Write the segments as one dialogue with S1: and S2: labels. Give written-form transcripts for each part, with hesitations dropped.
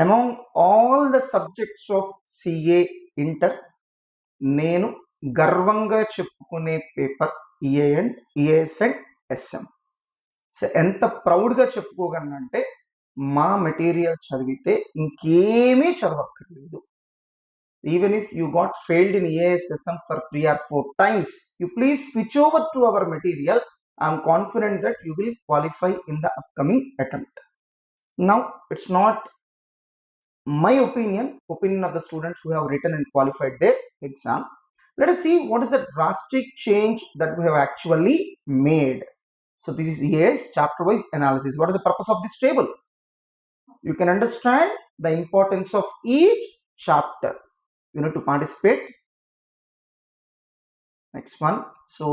S1: among all the subjects of CA Inter, నేను గర్వంగా చెప్పుకునే paper EIS and SM. So ఎంత ప్రౌడ్గా చెప్పుకోగలనంటే మా మెటీరియల్ చదివితే ఇంకేమీ చదవక్కర్లేదు. Even if you got failed in EIS SM for 3 or 4 times, you please switch over to our material. I am confident that you will qualify in the upcoming attempt. Now, it's not my opinion of the students who have written and qualified their exam. Let us see what is the drastic change that we have actually made. So this is EIS chapter wise analysis. What is the purpose of this table? You can understand the importance of each chapter. You need to participate. Next one. So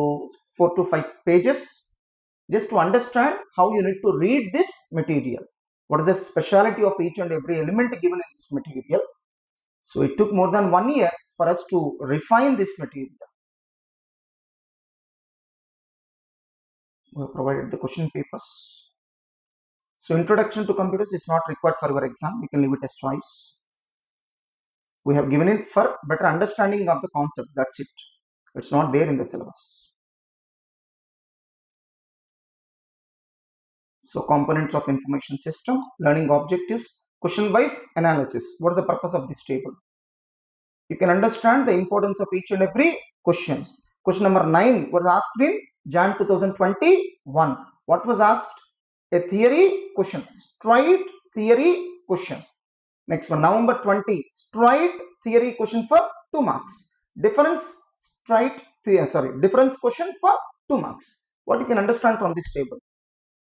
S1: 4 to 5 pages just to understand how you need to read this material. What is the speciality of each and every element given in this material? So it took more than 1 year for us to refine this material. We have provided the question papers. So introduction to computers is not required for your exam. You can leave it as choice. We have given it for better understanding of the concepts. That's it. It's not there in the syllabus. So components of information system, learning objectives, question wise analysis. What is the purpose of this table? You can understand the importance of each and every question. Question number 9 was asked in Jan 2021. What was asked? A theory question, straight theory question. Next one, November 20, straight theory question for 2 marks. Difference question for 2 marks. What you can understand from this table?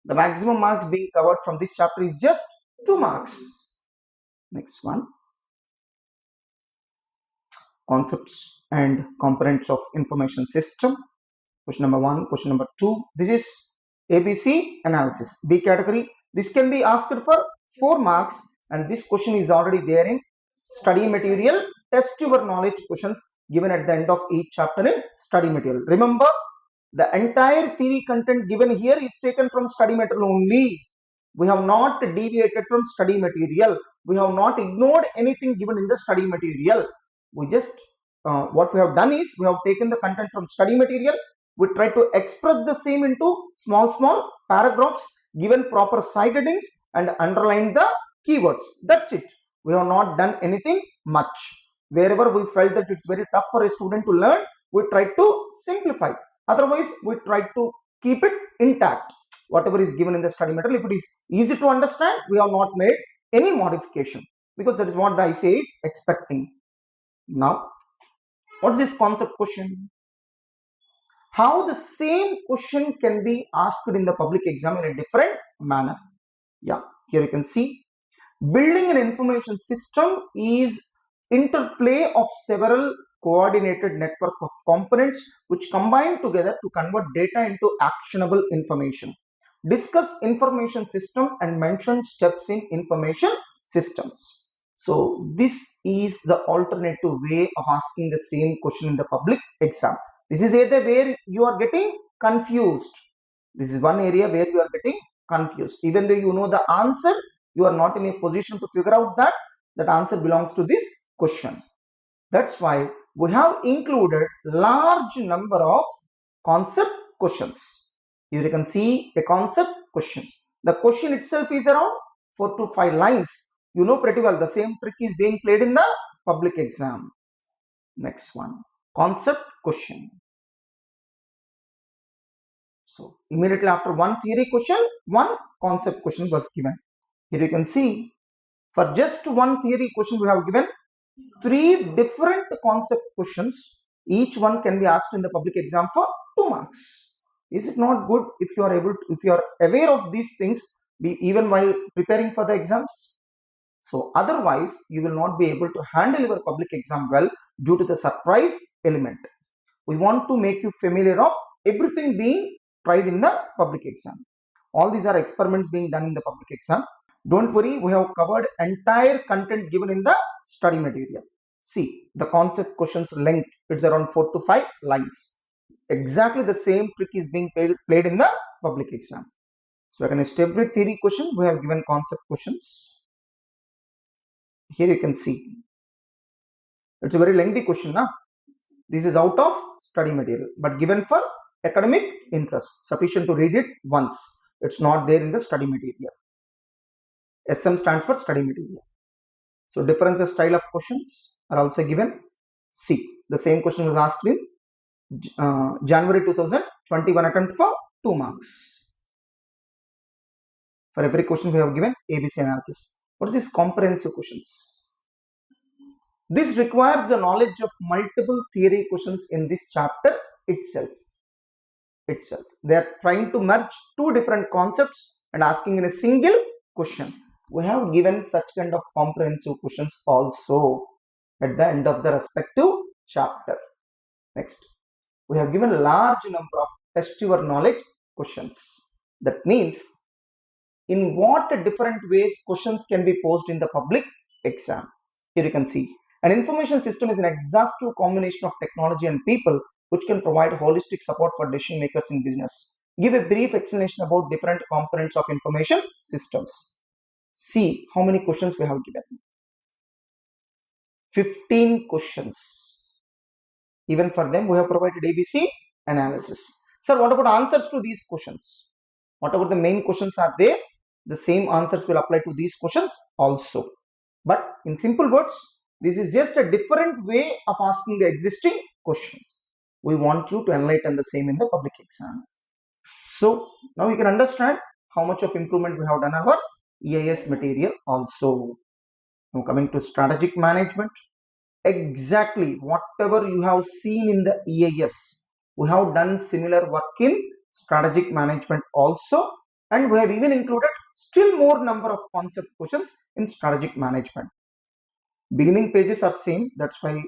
S1: The maximum marks being covered from this chapter is just 2 marks. Next one, concepts and components of information system. Question number 1, question number 2. This is ABC analysis, B category. This can be asked for 4 marks, and this question is already there in study material. Test your knowledge questions given at the end of each chapter in study material. Remember, the entire theory content given here is taken from study material only. We have not deviated from study material. We have not ignored anything given in the study material. We just what we have done is we have taken the content from study material. We try to express the same into small paragraphs, given proper side headings and underline the keywords. That's it. We have not done anything much. Wherever we felt that it's very tough for a student to learn, we try to simplify. Otherwise, we try to keep it intact. Whatever is given in the study material, if it is easy to understand, we have not made any modification, because that is what the ICA is expecting. Now, what is this concept question? How the same question can be asked in the public exam in a different manner. Yeah, here you can see, building an information system is interplay of several coordinated network of components which combine together to convert data into actionable information. Discuss information system and mention steps in information systems. So this is the alternative way of asking the same question in the public exam. This is either where you are getting confused. This is one area where you are getting confused. Even though you know the answer, you are not in a position to figure out that answer belongs to this question. That's why we have included large number of concept questions. Here you can see a concept question. The question itself is around 4 to 5 lines. You know pretty well the same trick is being played in the public exam. Next one, concept question. So immediately after one theory question, one concept question was given. Here you can see, for just one theory question we have given 3 different concept questions. Each one can be asked in the public exam for 2 marks. Is it not good if you are aware of these things even while preparing for the exams? So otherwise you will not be able to handle your public exam well due to the surprise element. We want to make you familiar of everything being tried in the public exam. All these are experiments being done in the public exam. Don't worry, we have covered entire content given in the study material. See, the concept questions length, it's around 4 to 5 lines. Exactly the same trick is being played in the public exam. So against every theory question, we have given concept questions. Here you can see. It's a very lengthy question. This is out of study material, but given for academic interest. Sufficient to read it once. It's not there in the study material. SM stands for study material. So different style of questions are also given. See, the same question was asked in January 2021 attempt for 2 marks. For every question we have given ABC analysis. What is this comprehensive questions? This requires the knowledge of multiple theory questions in this chapter itself. They are trying to merge two different concepts and asking in a single question. We have given such kind of comprehensive questions also at the end of the respective chapter. Next, we have given a large number of test your knowledge questions. That means in what different ways questions can be posed in the public exam. Here you can see. An information system is an exhaustive combination of technology and people which can provide holistic support for decision makers in business. Give a brief explanation about different components of information systems. See how many questions we have given. 15 questions. Even for them we have provided ABC analysis. Sir, what about answers to these questions? Whatever the main questions are there, the same answers will apply to these questions also. But in simple words, this is just a different way of asking the existing question. We want you to enlighten the same in the public exam. So now you can understand how much of improvement we have done our EIS material also. Now coming to strategic management, exactly whatever you have seen in the EIS, we have done similar work in strategic management also, and we have even included still more number of concept questions in strategic management. Beginning pages are same, that's why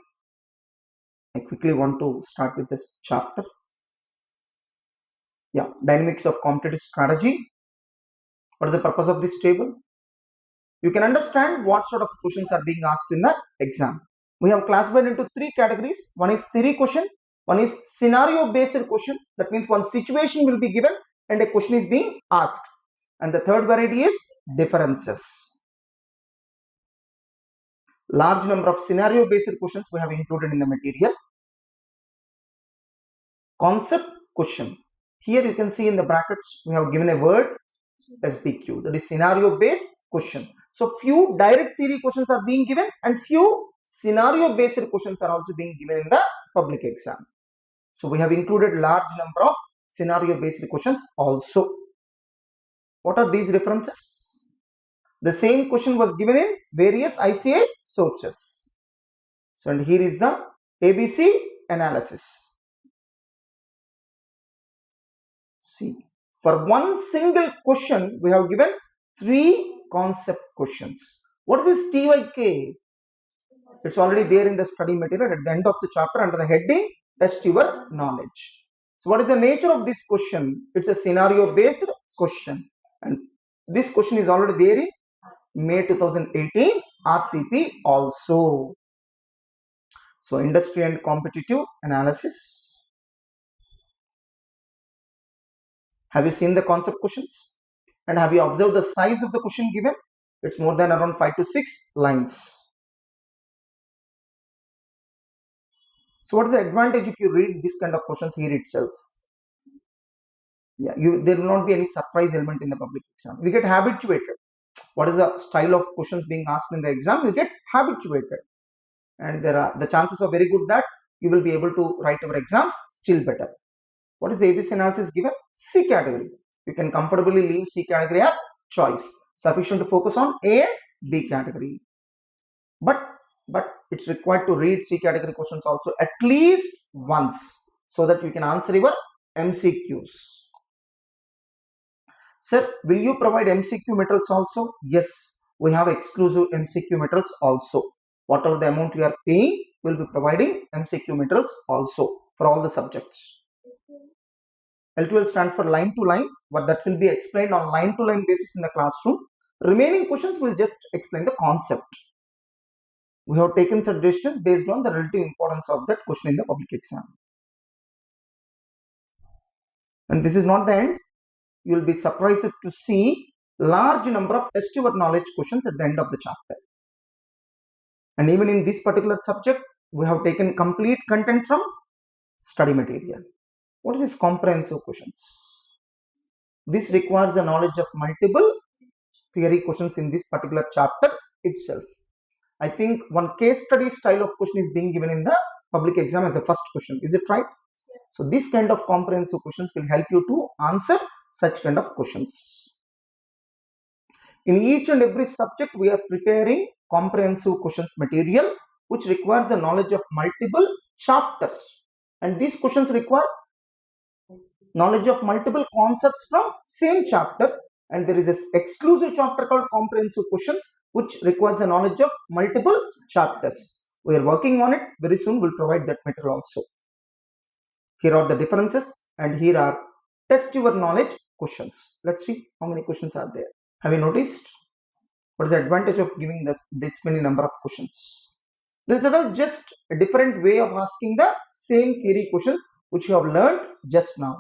S1: I quickly want to start with this chapter. Yeah, dynamics of competitive strategy. What is the purpose of this table? You can understand what sort of questions are being asked in the exam. We have classified into 3 categories. One is theory question, one is scenario based question. That means one situation will be given and a question is being asked. And the third variety is differences. Large number of scenario based questions we have included in the material. Concept question. Here you can see in the brackets we have given a word SBQ, that is scenario based question. So few direct theory questions are being given and few scenario based questions are also being given in the public exam. So we have included large number of scenario based questions also. What are these references? The same question was given in various ICA sources. So and here is the ABC analysis. See, for one single question we have given 3 concept questions. What is this TYK? It's already there in the study material at the end of the chapter under the heading test your knowledge. So what is the nature of this question? It's a scenario based question, and this question is already there in May 2018 RTP also. So industry and competitive analysis. Have you seen the concept questions? And have you observed the size of the question given? It's more than around 5 to 6 lines. So what is the advantage if you read this kind of questions here itself? Yeah, there will not be any surprise element in the public exam. We get habituated. What is the style of questions being asked in the exam? You get habituated. And the chances are very good that you will be able to write our exams still better. What is the ABC analysis given? C category. You can comfortably leave C category as choice. Sufficient to focus on A and B category. But it's required to read C category questions also at least once so that you can answer your MCQs. Sir, will you provide MCQ materials also? Yes, we have exclusive MCQ materials also. Whatever the amount you are paying, we will be providing MCQ materials also for all the subjects. L12 stands for line to line, but that will be explained on line to line basis in the classroom. Remaining questions will just explain the concept. We have taken suggestions based on the relative importance of that question in the public exam. And this is not the end. You will be surprised to see large number of test your knowledge questions at the end of the chapter. And even in this particular subject, we have taken complete content from study material. What is this comprehensive questions? This requires the knowledge of multiple theory questions in this particular chapter itself. I think one case study style of question is being given in the public exam as a first question. Is it right? So this kind of comprehensive questions will help you to answer such kind of questions. In each and every subject, we are preparing comprehensive questions material which requires the knowledge of multiple chapters, and these questions require knowledge of multiple concepts from same chapter, and there is an exclusive chapter called comprehensive questions which requires the knowledge of multiple chapters. We are working on it. Very soon we'll provide that material also. Here are the differences, and here are test your knowledge questions. Let's see how many questions are there. Have you noticed? What is the advantage of giving this many number of questions? This is just a different way of asking the same theory questions which you have learned just now.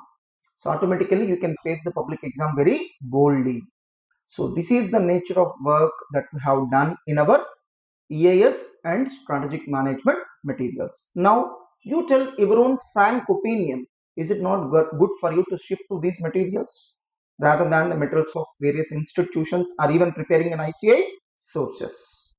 S1: So automatically you can face the public exam very boldly. So this is the nature of work that we have done in our EIS and strategic management materials. Now you tell your own frank opinion. Is it not good for you to shift to these materials rather than the materials of various institutions or even preparing an ICI sources?